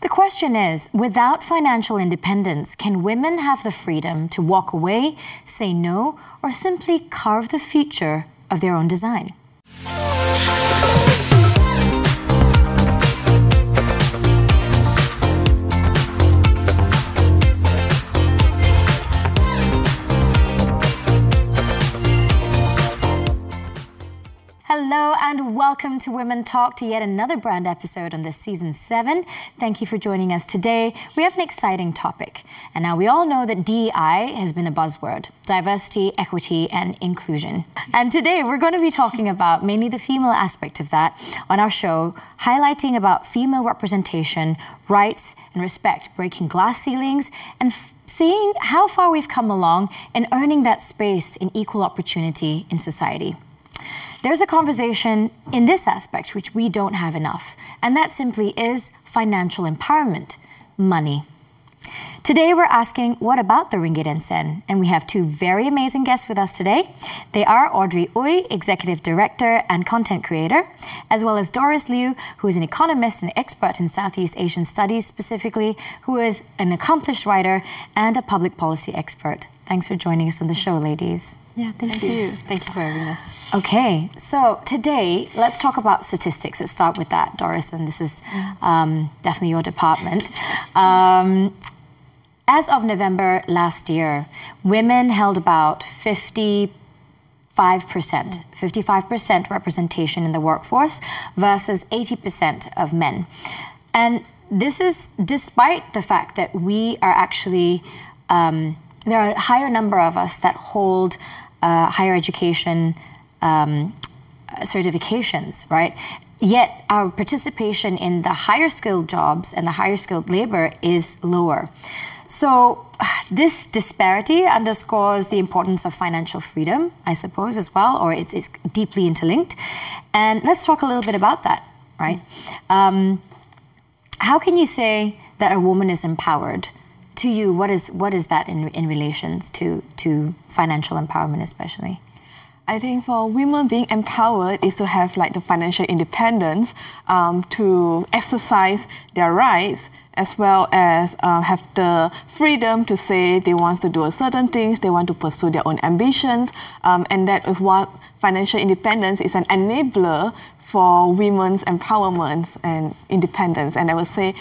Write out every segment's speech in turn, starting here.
The question is, without financial independence, can women have the freedom to walk away, say no, or simply carve the future of their own design? Hello and welcome to Women Talk, to yet another brand episode on this season 7. Thank you for joining us today. We have an exciting topic. And now we all know that DEI has been a buzzword: diversity, equity and inclusion. And today we're going to be talking about mainly the female aspect of that on our show, highlighting about female representation, rights and respect, breaking glass ceilings and seeing how far we've come along in earning that space in equal opportunity in society. There's a conversation in this aspect which we don't have enough, and that simply is financial empowerment, money. Today we're asking, what about the ringgit and sen? And we have two very amazing guests with us today. They are Audrey Woo, Executive Director and Content Creator, as well as Doris Liu, who is an economist and expert in Southeast Asian studies specifically, who is an accomplished writer and a public policy expert. Thanks for joining us on the show, ladies. Yeah, thank you. Thank you for having us. Okay, so today, let's talk about statistics. Let's start with that, Doris, and this is definitely your department. As of November last year, women held about 55% representation in the workforce versus 80% of men. And this is despite the fact that we are actually, there are a higher number of us that hold higher education certifications, right? Yet our participation in the higher skilled jobs and the higher skilled labor is lower. So this disparity underscores the importance of financial freedom, I suppose, as well, or it's deeply interlinked. And let's talk a little bit about that, right? How can you say that a woman is empowered? To you, what is that in relations to financial empowerment especially? I think for women, being empowered is to have like the financial independence to exercise their rights, as well as have the freedom to say they want to do certain things, they want to pursue their own ambitions, and that what financial independence is an enabler for women's empowerment and independence. And I would say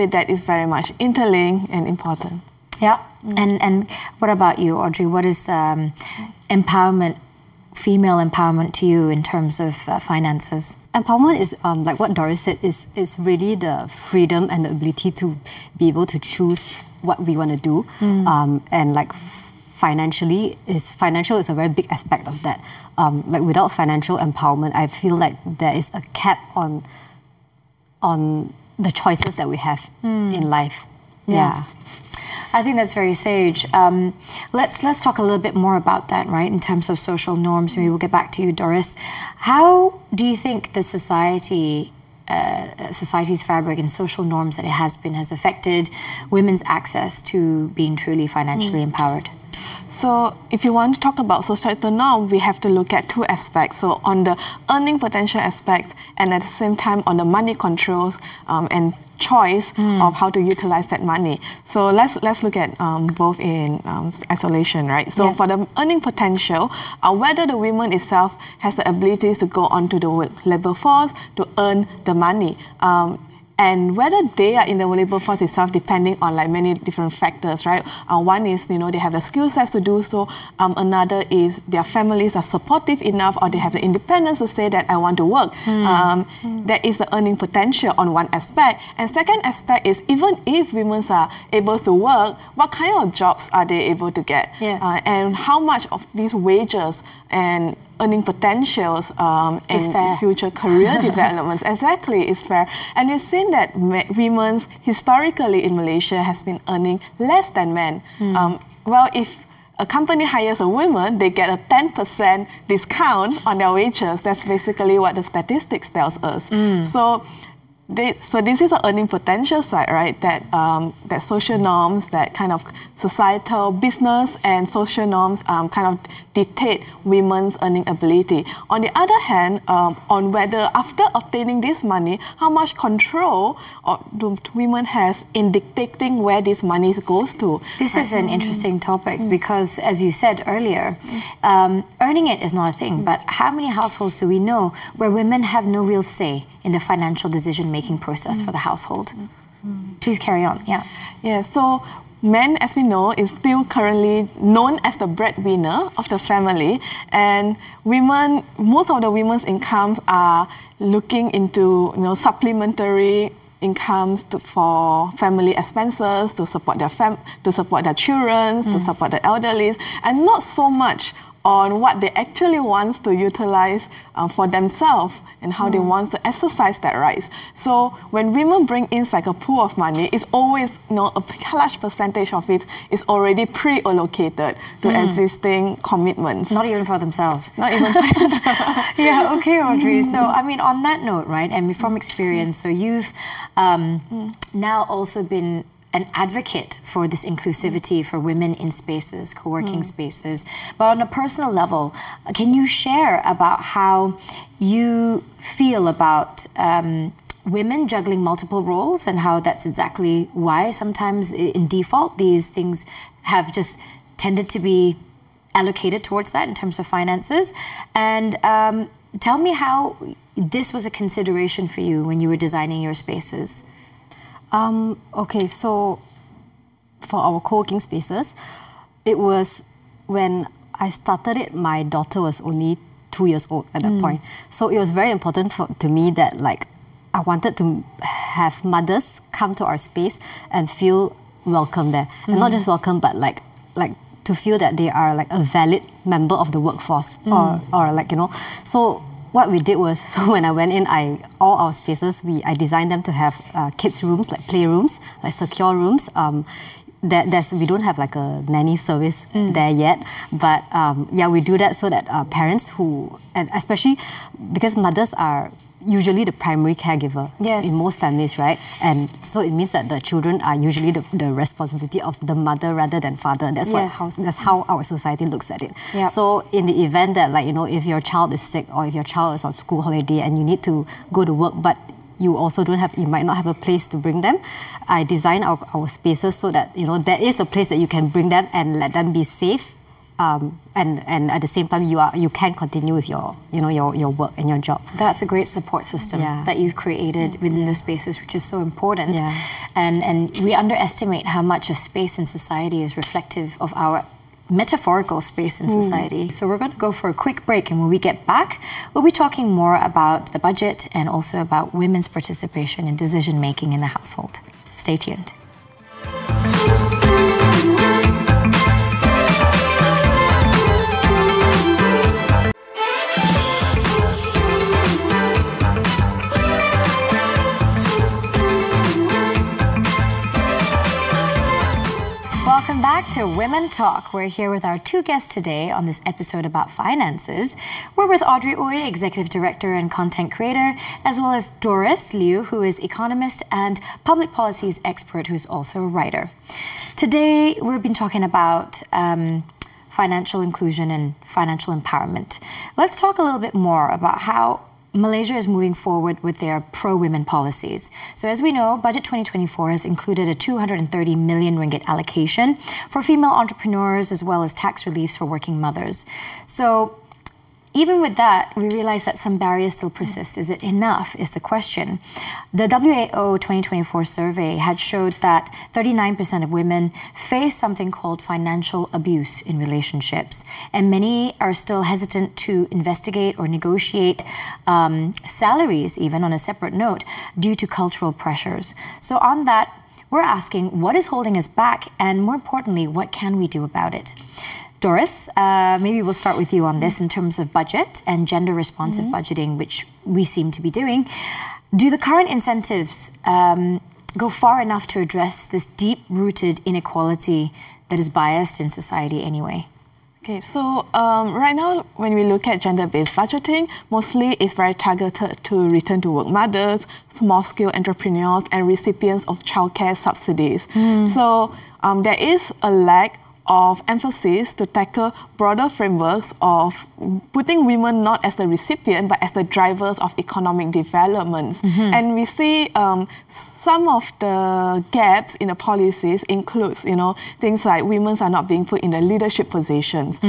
that is very much interlinked and important. Yeah. And what about you, Audrey? What is empowerment, female empowerment to you in terms of finances? Empowerment is, like what Doris said, is really the freedom and the ability to be able to choose what we want to do. And like financial is a very big aspect of that. Like without financial empowerment, I feel like there is a cap on the choices that we have in life. Yeah. I think that's very sage. Let's talk a little bit more about that, right? In terms of social norms, maybe we'll get back to you, Doris. How do you think the society's fabric and social norms that it has affected women's access to being truly financially empowered? So if you want to talk about societal norm, we have to look at two aspects. So on the earning potential aspect, and at the same time on the money controls and choice of how to utilize that money. So let's look at both in isolation, right? So for the earning potential, whether the woman itself has the abilities to go onto the labor force to earn the money. And whether they are in the labor force itself, depending on like many different factors, right? One is, they have the skill sets to do so. Another is their families are supportive enough, or they have the independence to say that I want to work. There is the earning potential on one aspect. And second aspect is, even if women are able to work, what kind of jobs are they able to get? And how much of these wages and earning potentials and future career developments exactly is fair. And we've seen that women historically in Malaysia has been earning less than men. Well, if a company hires a woman, they get a 10% discount on their wages. That's basically what the statistics tells us. So So this is an earning potential side, right? That social norms, that kind of societal business and social norms kind of dictate women's earning ability. On the other hand, on whether after obtaining this money, how much control do women have in dictating where this money goes to. This is an interesting topic because, as you said earlier, earning it is not a thing, but how many households do we know where women have no real say in the financial decision-making process for the household? Please carry on. Yeah, so men, as we know, is still currently known as the breadwinner of the family, and women, most of the women's incomes are looking into supplementary incomes for family expenses, to support their children, to support the elderly, and not so much on what they actually want to utilize for themselves and how they want to exercise that rights. So when women bring in like a pool of money, it's always a large percentage of it is already pre-allocated to existing commitments. Not even for themselves. Not even for themselves. Yeah, okay, Audrey. So, I mean, on that note, right, and from experience, so you've now also been an advocate for this inclusivity for women in spaces, co-working spaces. But on a personal level, can you share about how you feel about women juggling multiple roles and how that's exactly why sometimes in default these things have just tended to be allocated towards that in terms of finances? And tell me how this was a consideration for you when you were designing your spaces. Okay, so for our co-working spaces, it was when I started it, my daughter was only 2 years old at that point. So it was very important to me that I wanted to have mothers come to our space and feel welcome there. And not just welcome, but like to feel that they are a valid member of the workforce or So what we did was, so when I went in, all our spaces, I designed them to have kids' rooms, like playrooms, like secure rooms. We don't have a nanny service there yet, but we do that so that parents and especially because mothers are usually the primary caregiver in most families, right? And so it means that the children are usually the responsibility of the mother rather than father. That's that's how our society looks at it. Yep. So in the event that if your child is sick or if your child is on school holiday and you need to go to work, but you also you might not have a place to bring them, I design our spaces so that there is a place that you can bring them and let them be safe. And at the same time, you can continue with your work and your job. That's a great support system that you've created within the spaces, which is so important. And we underestimate how much a space in society is reflective of our metaphorical space in society. So we're going to go for a quick break, and when we get back, we'll be talking more about the budget and also about women's participation in decision making in the household. Stay tuned. Welcome back to Women Talk. We're here with our two guests today on this episode about finances. We're with Audrey Ooi, Executive Director and Content Creator, as well as Doris Liu, who is economist and public policies expert, who's also a writer. Today, we've been talking about financial inclusion and financial empowerment. Let's talk a little bit more about how Malaysia is moving forward with their pro-women policies. So as we know, Budget 2024 has included a 230 million ringgit allocation for female entrepreneurs as well as tax reliefs for working mothers. So even with that, we realize that some barriers still persist. Is it enough, is the question. The WAO 2024 survey had showed that 39% of women face something called financial abuse in relationships, and many are still hesitant to investigate or negotiate salaries, even on a separate note, due to cultural pressures. So on that, we're asking, what is holding us back, and more importantly, what can we do about it? Doris, maybe we'll start with you on this in terms of budget and gender-responsive budgeting, which we seem to be doing. Do the current incentives go far enough to address this deep-rooted inequality that is biased in society anyway? Okay, so right now, when we look at gender-based budgeting, mostly it's very targeted to return-to-work mothers, small-scale entrepreneurs, and recipients of childcare subsidies. So there is a lack of emphasis to tackle broader frameworks of putting women not as the recipient but as the drivers of economic development. And we see some of the gaps in the policies includes, things like women are not being put in the leadership positions.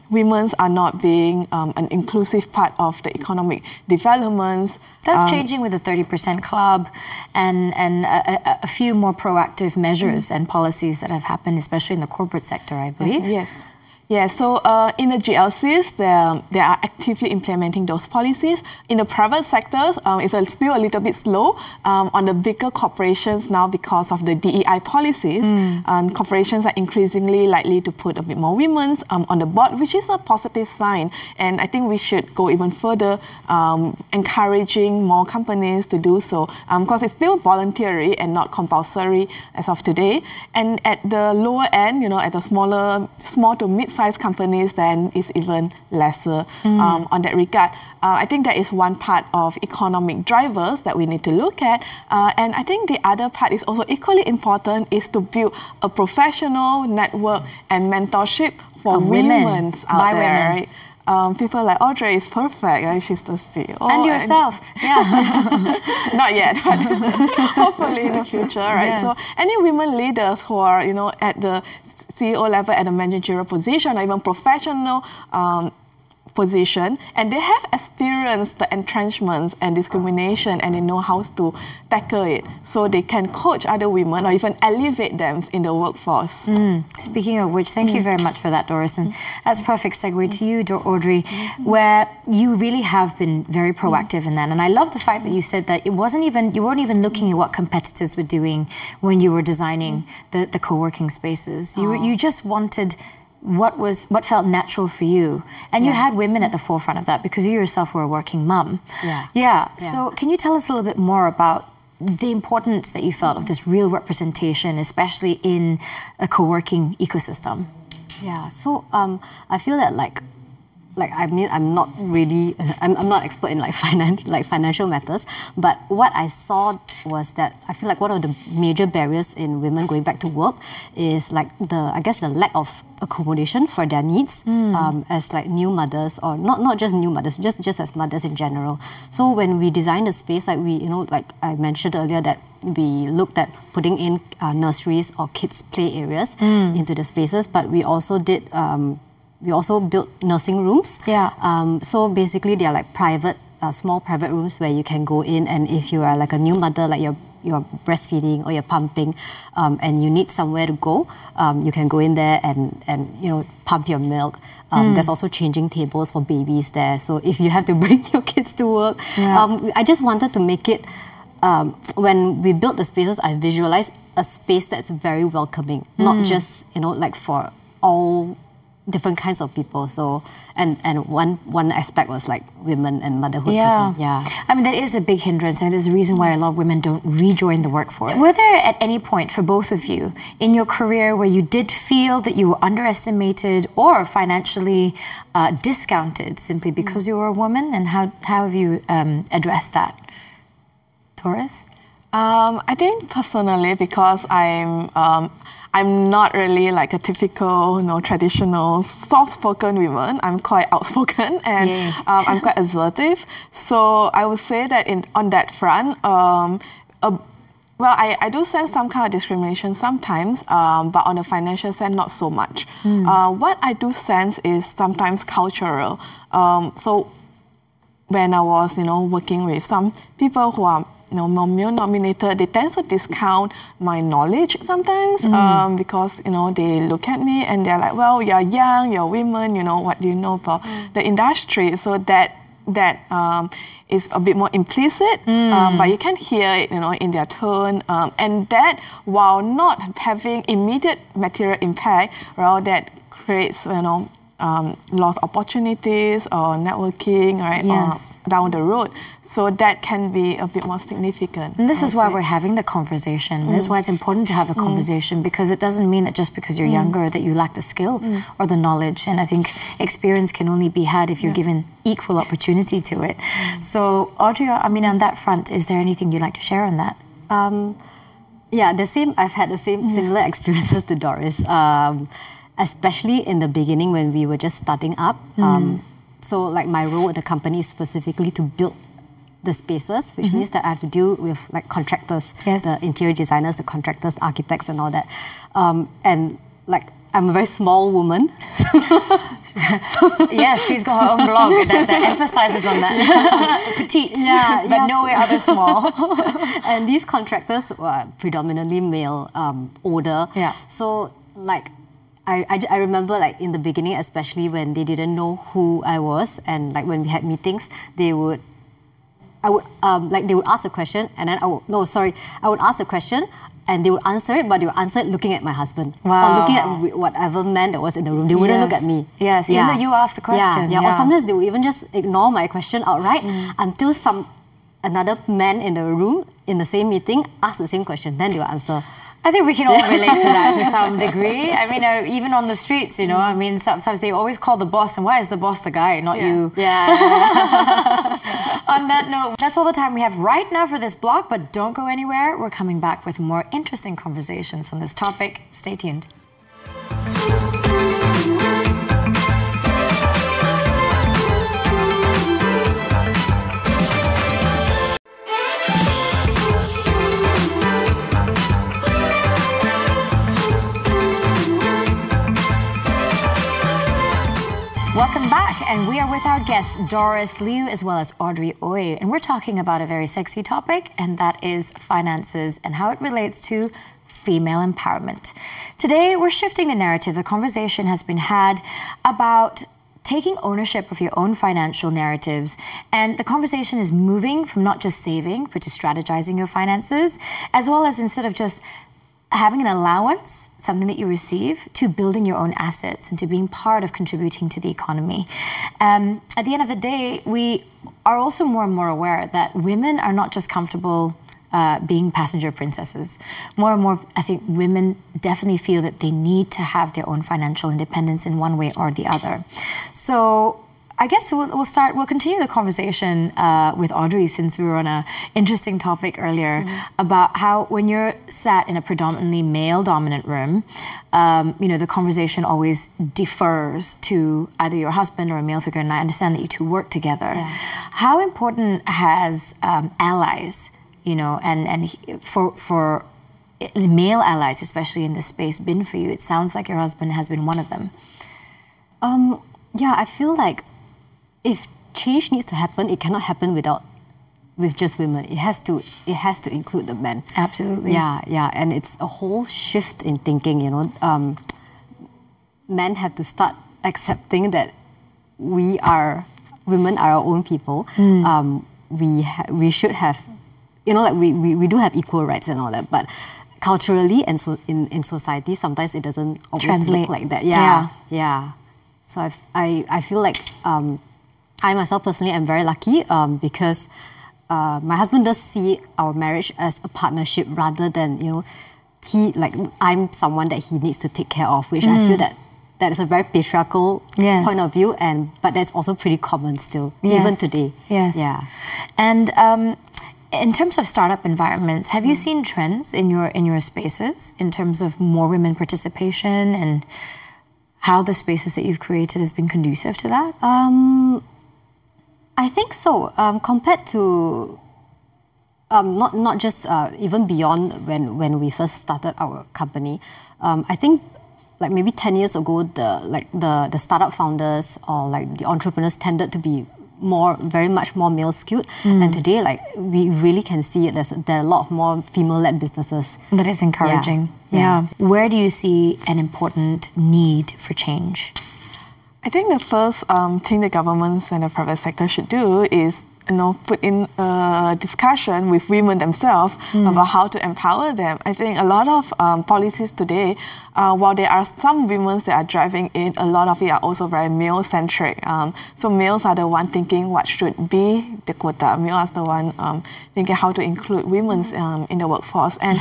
Women are not being an inclusive part of the economic developments. That's changing with the 30% club and a few more proactive measures and policies that have happened, especially in the corporate sector, I believe. Yes. Yeah, so in the GLCs, they are actively implementing those policies. In the private sectors, it's still a little bit slow. On the bigger corporations now, because of the DEI policies, corporations are increasingly likely to put a bit more women on the board, which is a positive sign. And I think we should go even further, encouraging more companies to do so, because it's still voluntary and not compulsory as of today. And at the lower end, at the small to mid-sized companies, then it's even lesser on that regard. I think that is one part of economic drivers that we need to look at. And I think the other part is also equally important, is to build a professional network and mentorship for women out there. Right? People like Audrey is perfect, right? She's the CEO. And yourself, Not yet, but hopefully in the future, right? Yes. So any women leaders who are, at the CEO level, at a managerial position, or even professional position, and they have experienced the entrenchments and discrimination, and they know how to tackle it, so they can coach other women or even elevate them in the workforce. Speaking of which, thank you very much for that, Doris, and that's a perfect segue to you, Audrey, where you really have been very proactive in that. And I love the fact that you said that you weren't even looking at what competitors were doing when you were designing the co-working spaces. You just wanted what felt natural for you, and you had women at the forefront of that because you yourself were a working mum. So can you tell us a little bit more about the importance that you felt of this real representation, especially in a co-working ecosystem? So I feel that I'm not really, I'm not expert in financial matters, but what I saw was that I feel like one of the major barriers in women going back to work is the lack of accommodation for their needs as new mothers, or not just new mothers, just as mothers in general. So when we designed the space, I mentioned earlier, that we looked at putting in nurseries or kids play areas into the spaces, but we also did we also built nursing rooms. So basically they are private, small private rooms where you can go in, and if you are a new mother, you're breastfeeding or you're pumping, and you need somewhere to go, you can go in there and pump your milk. There's also changing tables for babies there. So if you have to bring your kids to work, I just wanted to make it, when we built the spaces, I visualized a space that's very welcoming, not just for all different kinds of people. So and one aspect was women and motherhood. I mean, that is a big hindrance, and there's a reason why a lot of women don't rejoin the workforce. Were there at any point for both of you in your career where you did feel that you were underestimated or financially discounted simply because you were a woman, and how have you addressed that? Doris? I think personally, because I'm not really a typical, traditional soft-spoken woman. I'm quite outspoken, and I'm quite assertive. So I would say that on that front, I do sense some kind of discrimination sometimes, but on the financial sense, not so much. What I do sense is sometimes cultural. So when I was, working with some people who are more male-dominated, they tend to discount my knowledge sometimes because, they look at me and they're like, well, you're young, you're women, what do you know about the industry? So that is a bit more implicit, but you can hear it, in their tone. And that, while not having immediate material impact, that creates, lost opportunities or networking, right, Yes. or down the road. So that can be a bit more significant. And this is why we're having the conversation. This is why it's important to have the conversation, because it doesn't mean that just because you're younger that you lack the skill or the knowledge. And I think experience can only be had if you're given equal opportunity to it. So Audrey, I mean, on that front, is there anything you'd like to share on that? Yeah, the same. I've had the same similar experiences to Doris, especially in the beginning when we were just starting up. So, like my role at the company is specifically to build the spaces, which means that I have to deal with like contractors, the interior designers, the contractors, the architects, and all that. And like I'm a very small woman. Yes, she's got her own blog that emphasizes on that. Petite, but nowhere other small. And these contractors were predominantly male, older. So like I remember like in the beginning, especially when they didn't know who I was, and like when we had meetings, they would ask a question, and then I would ask a question, and they would answer it, but they would answer it looking at my husband or looking at whatever man that was in the room. They wouldn't look at me. Yes, even though you asked the question. Or sometimes they would even just ignore my question outright until another man in the room in the same meeting asks the same question. Then they will answer. I think we can all relate to that to some degree. I mean, even on the streets, you know, I mean, sometimes they always call the boss, and why is the boss the guy, not you? On that note, that's all the time we have right now for this blog, but don't go anywhere. We're coming back with more interesting conversations on this topic. Stay tuned. Welcome back, and we are with our guests Doris Liu as well as Audrey Ooi, and we're talking about a very sexy topic, and that is finances and how it relates to female empowerment. Today we're shifting the narrative. The conversation has been had about taking ownership of your own financial narratives, and the conversation is moving from not just saving but to strategizing your finances, as well as instead of just having an allowance, something that you receive, to building your own assets and to being part of contributing to the economy. At the end of the day, we are also more and more aware that women are not just comfortable being passenger princesses. More and more, I think women definitely feel that they need to have their own financial independence in one way or the other. So I guess we'll continue the conversation with Audrey, since we were on an interesting topic earlier about how when you're sat in a predominantly male-dominant room, you know, the conversation always defers to either your husband or a male figure, and I understand that you two work together. How important has allies, you know, and for male allies, especially in this space, been for you? It sounds like your husband has been one of them. Yeah, I feel like if change needs to happen, it cannot happen with just women. It has to include the men. Absolutely. Yeah, and it's a whole shift in thinking. You know, men have to start accepting that women are our own people. We should have, you know, like we do have equal rights and all that, but culturally and so in society, sometimes it doesn't always look like that. Yeah. So I feel like I myself personally am very lucky because my husband does see our marriage as a partnership rather than, you know, I'm someone that he needs to take care of, which I feel that is a very patriarchal point of view, but that's also pretty common still, even today. Yes. Yeah. And in terms of startup environments, have you seen trends in your spaces in terms of more women participation and how the spaces that you've created has been conducive to that? I think so. Compared to not just even beyond when we first started our company, I think like maybe 10 years ago, the startup founders or like the entrepreneurs tended to be very much more male skewed, and today like we really can see it. There are a lot more female-led businesses. That is encouraging. Yeah. Where do you see an important need for change? I think the first thing the governments and the private sector should do is put in a discussion with women themselves about how to empower them. I think a lot of policies today, while there are some women that are driving it, a lot of it are also very male-centric. So males are the one thinking what should be the quota. Males are the one thinking how to include women in the workforce. And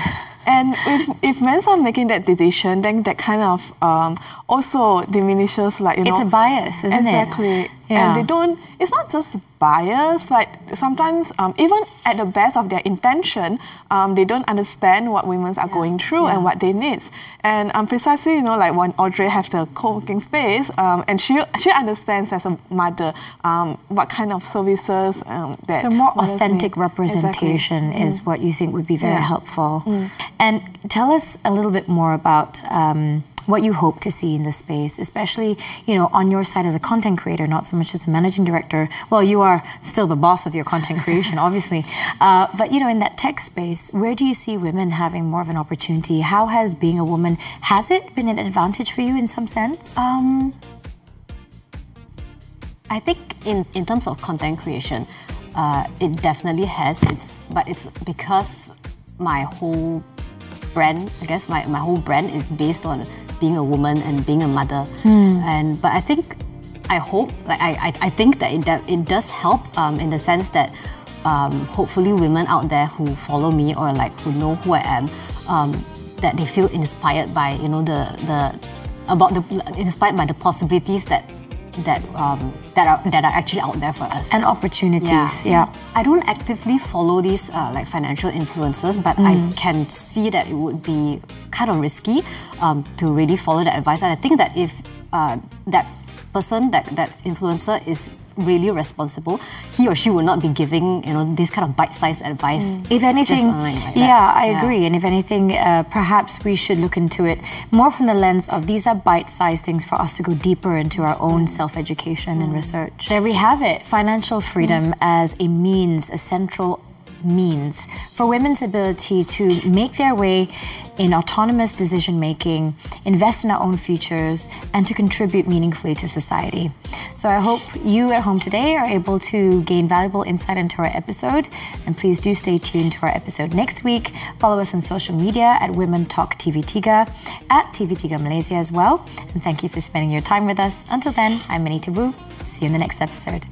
if men are making that decision, then that kind of also diminishes, it's a bias, isn't it? Exactly. And they don't, it's not just bias, but sometimes even at the best of their intention, they don't understand what women are going through and what they need. And precisely, like when Audrey has the co-working space, and she understands as a mother what kind of services that... So more authentic representation is what you think would be very helpful. And tell us a little bit more about what you hope to see in this space, especially, on your side as a content creator, not so much as a managing director. Well, you are still the boss of your content creation, obviously. But, in that tech space, where do you see women having more of an opportunity? How has being a woman, has it been an advantage for you in some sense? I think in terms of content creation, it definitely has. But it's because my whole brand, I guess my whole brand is based on being a woman and being a mother. But I think, I hope, I think that it does help in the sense that hopefully women out there who follow me or who know who I am, that they feel inspired by inspired by the possibilities that are actually out there for us. And opportunities, I don't actively follow these financial influencers, but I can see that it would be kind of risky to really follow that advice. And I think that if that person, that influencer is really responsible, he or she will not be giving this kind of bite-sized advice. If anything, I agree. And if anything, perhaps we should look into it more from the lens of these are bite-sized things for us to go deeper into our own self-education and research. There we have it, financial freedom as a means, a central means for women's ability to make their way in autonomous decision-making, invest in our own futures, and to contribute meaningfully to society. So I hope you at home today are able to gain valuable insight into our episode, and please do stay tuned to our episode next week. Follow us on social media at Women Talk TV3, at TV3 Malaysia as well, and thank you for spending your time with us. Until then, I'm Anita Woo. See you in the next episode.